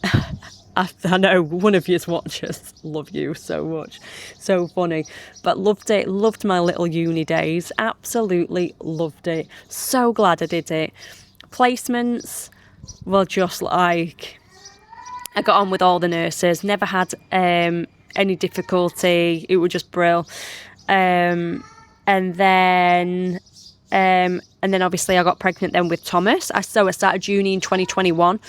I know one of you's watchers. Love you so much. So funny. But loved it. Loved my little uni days. Absolutely loved it. So glad I did it. Placements, well, just like, I got on with all the nurses. Never had any difficulty. It was just brill. And then obviously I got pregnant then with Thomas. I started uni in 2021,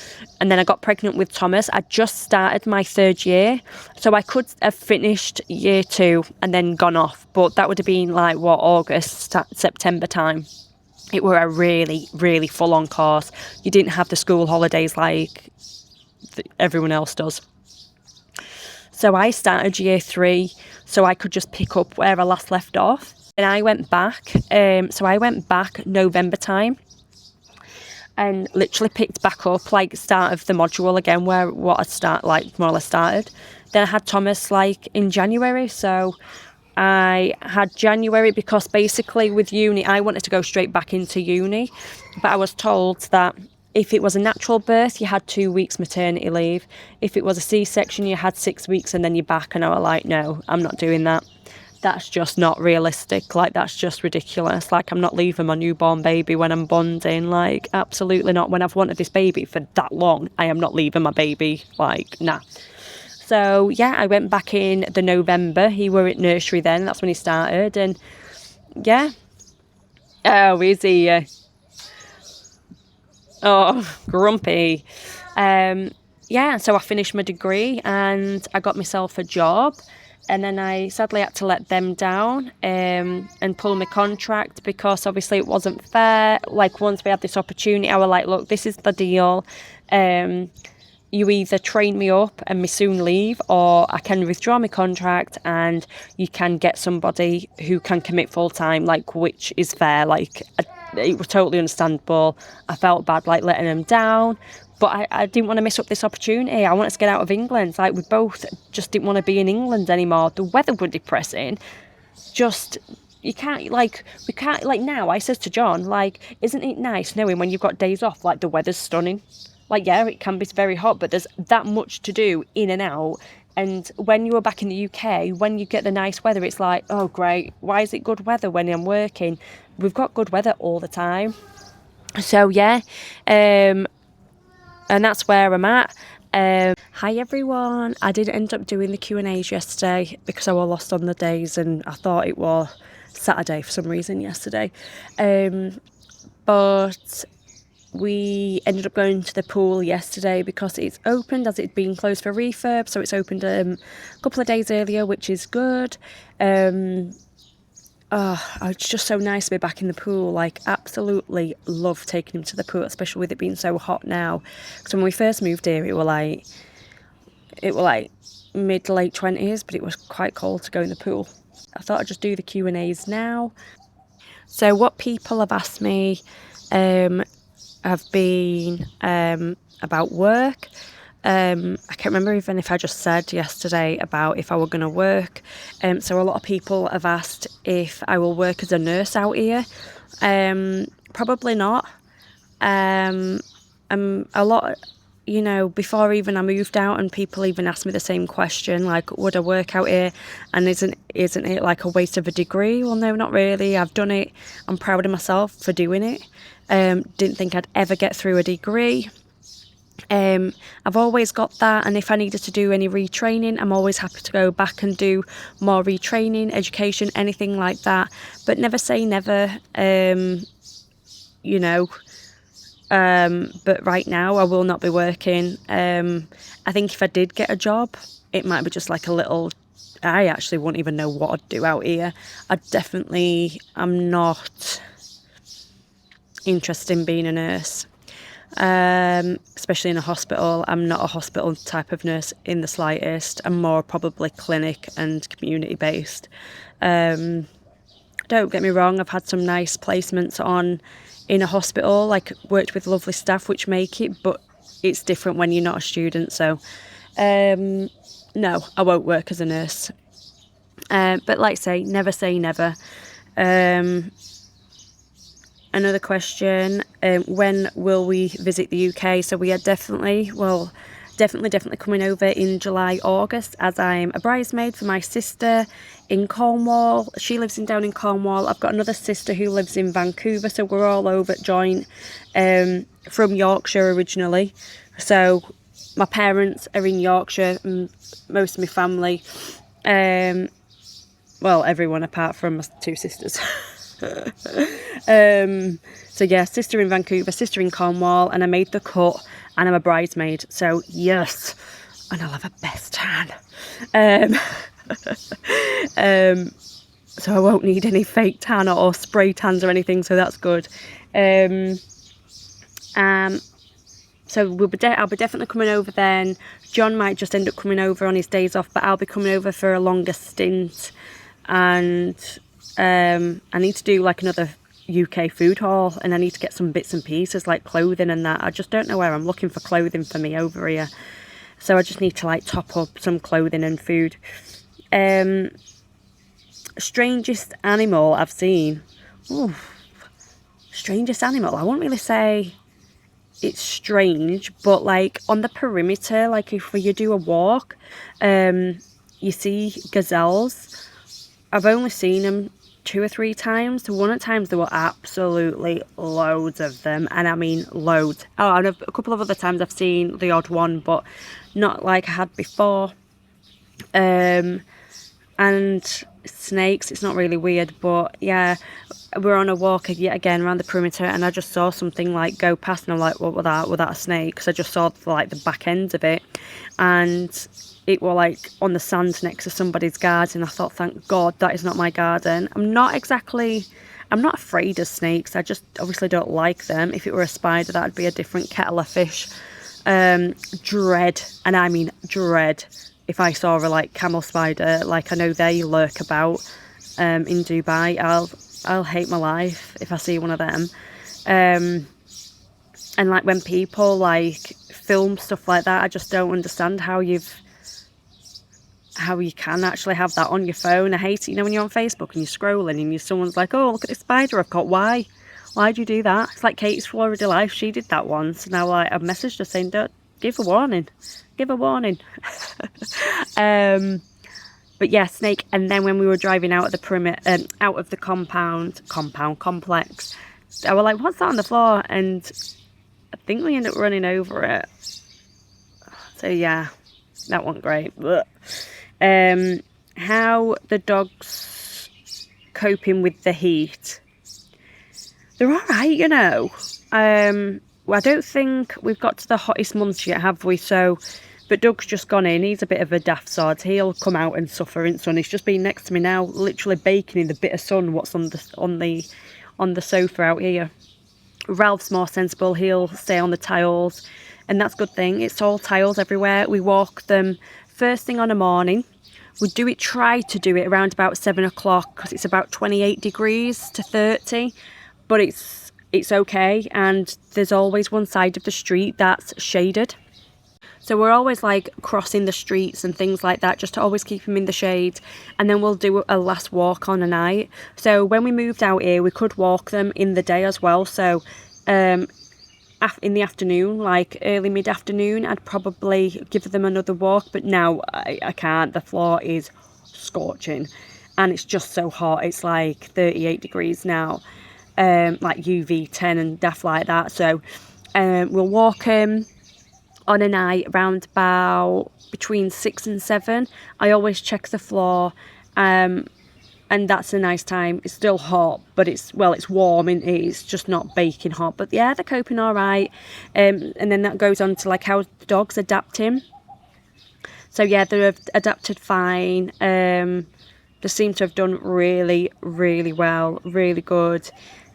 and then I got pregnant with Thomas. I just started my 3rd year, so I could have finished year 2 and then gone off, but that would have been like August, September time. It were a really, really full-on course. You didn't have the school holidays like everyone else does. So I started year 3, so I could just pick up where I last left off. And I went back, November time, and literally picked back up, like, start of the module again, more or less started. Then I had Thomas, like, in January, so I had January because basically with uni, I wanted to go straight back into uni, but I was told that if it was a natural birth, you had 2 weeks maternity leave. If it was a C-section, you had 6 weeks and then you're back. And I was like, no, I'm not doing that. That's just not realistic. Like, that's just ridiculous. Like, I'm not leaving my newborn baby when I'm bonding. Like, absolutely not. When I've wanted this baby for that long, I am not leaving my baby. Like, nah. So, yeah, I went back in the November. He were at nursery then. That's when he started. And, yeah. Oh, is he? Oh, grumpy. Yeah, so I finished my degree and I got myself a job. And then I sadly had to let them down and pull my contract because obviously it wasn't fair. Like, once we had this opportunity, I was like, look, this is the deal. You either train me up and me soon leave, or I can withdraw my contract and you can get somebody who can commit full time, like, which is fair. Like, it was totally understandable. I felt bad, like, letting them down. But I didn't want to miss up this opportunity. I wanted to get out of England. Like, we both just didn't want to be in England anymore. The weather was depressing. Just, we can't, like, now, I says to John, like, isn't it nice knowing when you've got days off, like, the weather's stunning? Like, yeah, it can be very hot, but there's that much to do in and out. And when you're back in the UK, when you get the nice weather, it's like, oh, great. Why is it good weather when I'm working? We've got good weather all the time. So, yeah, and that's where I'm at. Hi everyone. I did end up doing the Q&As yesterday because I was lost on the days and I thought it was Saturday for some reason yesterday. But we ended up going to the pool yesterday because it's opened, as it'd been closed for refurb, so it's opened a couple of days earlier, which is good. It's just so nice to be back in the pool. Like, absolutely love taking him to the pool, especially with it being so hot now. Because when we first moved here, it were like mid to late 20s, but it was quite cold to go in the pool. I thought I'd just do the Q&As now. So what people have asked me have been about work. I can't remember even if I just said yesterday about if I were going to work. So a lot of people have asked if I will work as a nurse out here. Probably not. A lot, before even I moved out, and people even asked me the same question, like, would I work out here? And isn't it like a waste of a degree? Well, no, not really. I've done it. I'm proud of myself for doing it. Didn't think I'd ever get through a degree. I've always got that, and if I needed to do any retraining, I'm always happy to go back and do more retraining, education, anything like that. But never say never, but right now I will not be working. I think if I did get a job, it might be just like a little I actually wouldn't even know what I'd do out here. I'm not interested in being a nurse, especially in a hospital. I'm not a hospital type of nurse in the slightest. I'm more probably clinic and community based. Don't get me wrong, I've had some nice placements on in a hospital, like worked with lovely staff which make it, but it's different when you're not a student. So no, I won't work as a nurse. But like say never. Another question, when will we visit the UK? So we are definitely coming over in July, August, as I'm a bridesmaid for my sister in Cornwall. She lives down in Cornwall. I've got another sister who lives in Vancouver, so we're all over joint, from Yorkshire originally. So my parents are in Yorkshire, and most of my family, well, everyone apart from my two sisters. So yeah, sister in Vancouver, sister in Cornwall, and I made the cut and I'm a bridesmaid, so yes, and I'll have a best tan. So I won't need any fake tan or spray tans or anything, so that's good. So I'll be definitely coming over then. John might just end up coming over on his days off, but I'll be coming over for a longer stint. And I need to do like another UK food haul, and I need to get some bits and pieces like clothing and that. I just don't know where I'm looking for clothing for me over here, so I just need to like top up some clothing and food. Strangest animal I've seen. Ooh, strangest animal, I won't really say it's strange, but like on the perimeter, like if you do a walk, you see gazelles. I've only seen them 2 or 3 times. The one at times there were absolutely loads of them, and I mean loads. Oh, and a couple of other times I've seen the odd one, but not like I had before. And snakes, it's not really weird, but yeah, we're on a walk yet again around the perimeter, and I just saw something like go past, and I'm like, what was that? Was that a snake? Because I just saw like the back end of it, and it were like on the sand next to somebody's garden. I thought, thank God that is not my garden. I'm not afraid of snakes. I just obviously don't like them. If it were a spider, that'd be a different kettle of fish. Dread, and I mean dread, if I saw a like camel spider, like I know they lurk about in Dubai, I'll hate my life if I see one of them. And like when people like film stuff like that, I just don't understand how you can actually have that on your phone. I hate it, you know, when you're on Facebook and you're scrolling and someone's like, oh, look at this spider I've got. Why'd you do that? It's like Kate's Florida Life, she did that once. Now like I've messaged her saying, don't give a warning. But yeah, snake. And then when we were driving out of the perimeter, out of the complex, I was like, what's that on the floor? And I think we ended up running over it. So yeah, that wasn't great. How the dogs coping with the heat? They're all right, you know. Well, I don't think we've got to the hottest months yet, have we? So, but Doug's just gone in. He's a bit of a daft sod. He'll come out and suffer in sun. He's just been next to me now, literally baking in the bit of sun what's on the sofa out here. Ralph's more sensible. He'll stay on the tiles, and that's a good thing. It's all tiles everywhere. We walk them first thing on a morning. We try to do it around about 7 o'clock because it's about 28 degrees to 30, but it's okay, and there's always one side of the street that's shaded. So we're always like crossing the streets and things like that just to always keep them in the shade, and then we'll do a last walk on a night. So when we moved out here, we could walk them in the day as well. So in the afternoon, like early mid-afternoon, I'd probably give them another walk, but now I can't. The floor is scorching and it's just so hot. It's like 38 degrees now, like UV 10 and daft like that. So we'll walk them on a night around about between 6 and 7. I always check the floor, and that's a nice time. It's still hot, but it's warm, and it's just not baking hot. But yeah, they're coping all right. And then that goes on to like how the dogs adapting. So yeah, they've adapted fine. They seem to have done really, really well, really good.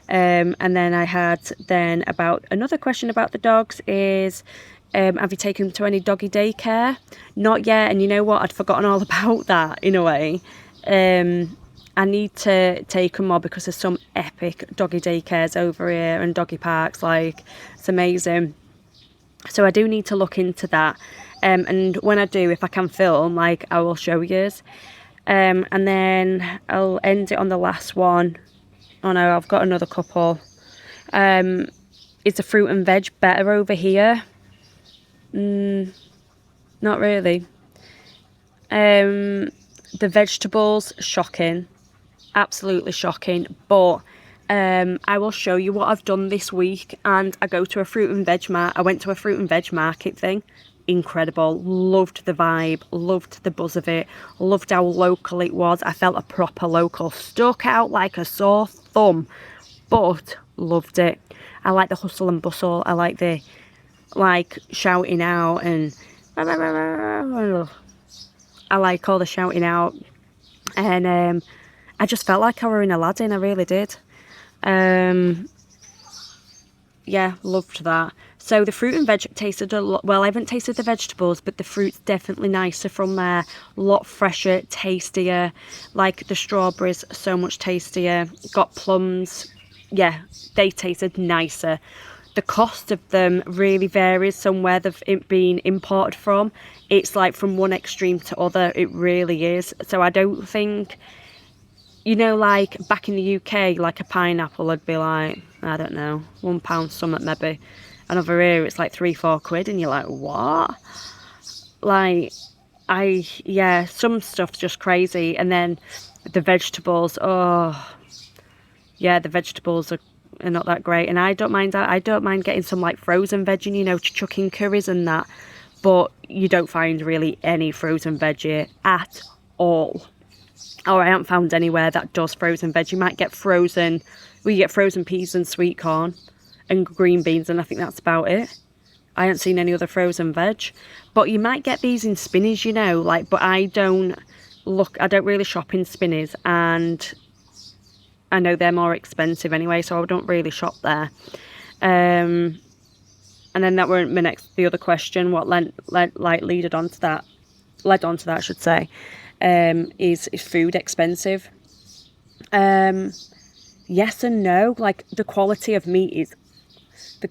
And then I had then about another question about the dogs is, have you taken them to any doggy daycare? Not yet. And you know what? I'd forgotten all about that in a way. I need to take them more because there's some epic doggy daycares over here and doggy parks. Like, it's amazing. So I do need to look into that. And when I do, if I can film, like, I will show yous. And then I'll end it on the last one. Oh no, I've got another couple. Is the fruit and veg better over here? Not really. The vegetables, shocking. Absolutely shocking. But I will show you what I've done this week. And I go to a fruit and veg market. I went to a fruit and veg market thing. Incredible. Loved the vibe, loved the buzz of it, loved how local it was. I felt a proper local, stuck out like a sore thumb, but loved it. I like the hustle and bustle. I like the shouting out, and I like all the shouting out, and I just felt like I were in Aladdin. I really did. Yeah, loved that. So the fruit and veg tasted a lot. Well, I haven't tasted the vegetables, but the fruit's definitely nicer from there. A lot fresher, tastier. Like the strawberries, so much tastier. Got plums. Yeah, they tasted nicer. The cost of them really varies somewhere they've been imported from. It's like from one extreme to other. It really is. So I don't think, you know, like back in the UK, like a pineapple would be like, I don't know, £1 something maybe. And over here it's like 3-4 quid, and you're like, what? Like, yeah, some stuff's just crazy. And then the vegetables, oh yeah, the vegetables are not that great. And I don't mind getting some like frozen veg, you know, chucking curries and that, but you don't find really any frozen veg here at all. Or I haven't found anywhere that does frozen veg. You might get frozen, well, you get frozen peas and sweet corn and green beans, and I think that's about it. I haven't seen any other frozen veg. But you might get these in Spinneys, you know, like, but I don't really shop in Spinneys, and I know they're more expensive anyway, so I don't really shop there. And then that were the other question, what led on to that, I should say. Is food expensive? Yes and no. Like, the quality of meat is,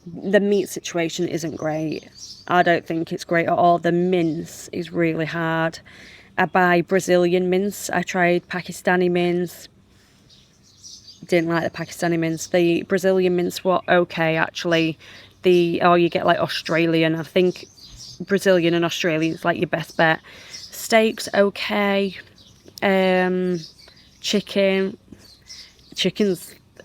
the meat situation isn't great. I don't think it's great at all. The mince is really hard. I buy Brazilian mince. I tried Pakistani mince. Didn't like the Pakistani mince. The Brazilian mince were okay, actually. You get like Australian. I think Brazilian and Australian is like your best bet. Steaks, okay. Chicken's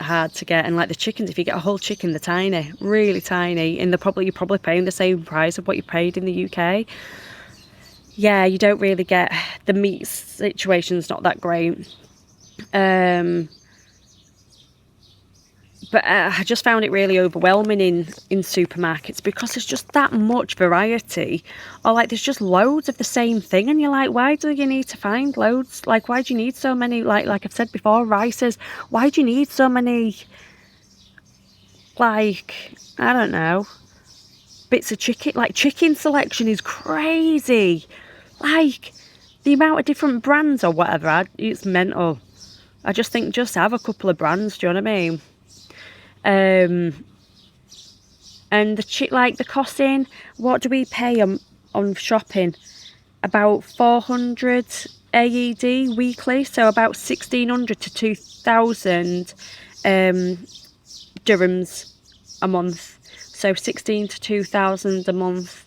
hard to get, and like the chickens, if you get a whole chicken, they're tiny, really tiny, and you're probably paying the same price of what you paid in the UK. Yeah, you don't really get, the meat situation's not that great. But I just found it really overwhelming in supermarkets, because there's just that much variety, or like there's just loads of the same thing, and you're like, why do you need to find loads? Like, why do you need so many, like I've said before, rices? Why do you need so many, like, I don't know, bits of chicken? Like, chicken selection is crazy. Like, the amount of different brands or whatever, it's mental. I just think, just have a couple of brands, do you know what I mean? And the costing, what do we pay on shopping? About 400 AED weekly, so about 1,600 to 2,000 dirhams a month. So 16 to 2,000 a month.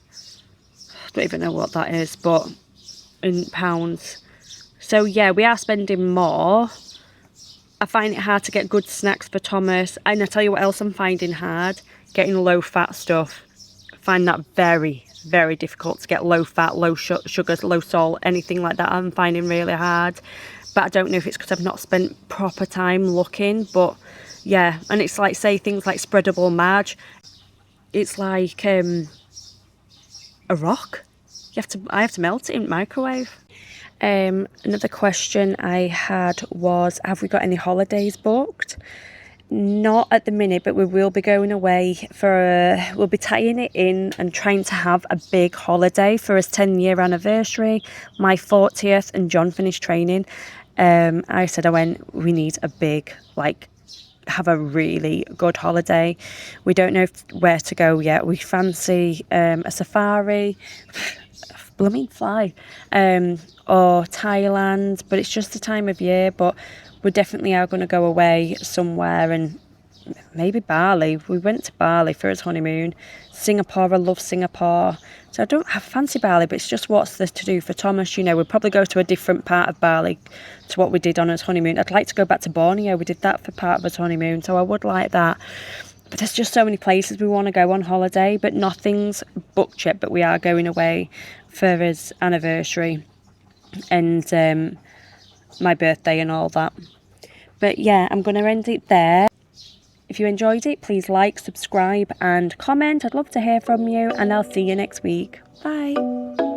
I don't even know what that is, but in pounds. So yeah, we are spending more. I find it hard to get good snacks for Thomas. And I tell you what else I'm finding hard, getting low fat stuff. I find that very, very difficult to get low fat, low sugars, low salt, anything like that. I'm finding really hard. But I don't know if it's because I've not spent proper time looking. But yeah, and it's like, say things like spreadable marge. It's like a rock. I have to melt it in the microwave. Another question I had was, have we got any holidays booked? Not at the minute, but we will be going away we'll be tying it in and trying to have a big holiday for his 10-year anniversary, my 40th, and John finished training. I said, we need a big, have a really good holiday. We don't know where to go yet. We fancy a safari, blooming fly, or Thailand, but it's just the time of year. But we definitely are going to go away somewhere, and maybe Bali. We went to Bali for his honeymoon. Singapore, I love Singapore. So I don't have fancy Bali, but it's just what's there to do for Thomas. We'll probably go to a different part of Bali to what we did on his honeymoon. I'd like to go back to Borneo. We did that for part of his honeymoon, so I would like that. But there's just so many places we want to go on holiday, but nothing's booked yet. But we are going away for his anniversary and my birthday and all that. But yeah, I'm going to end it there. If you enjoyed it, please like, subscribe and comment. I'd love to hear from you, and I'll see you next week. Bye.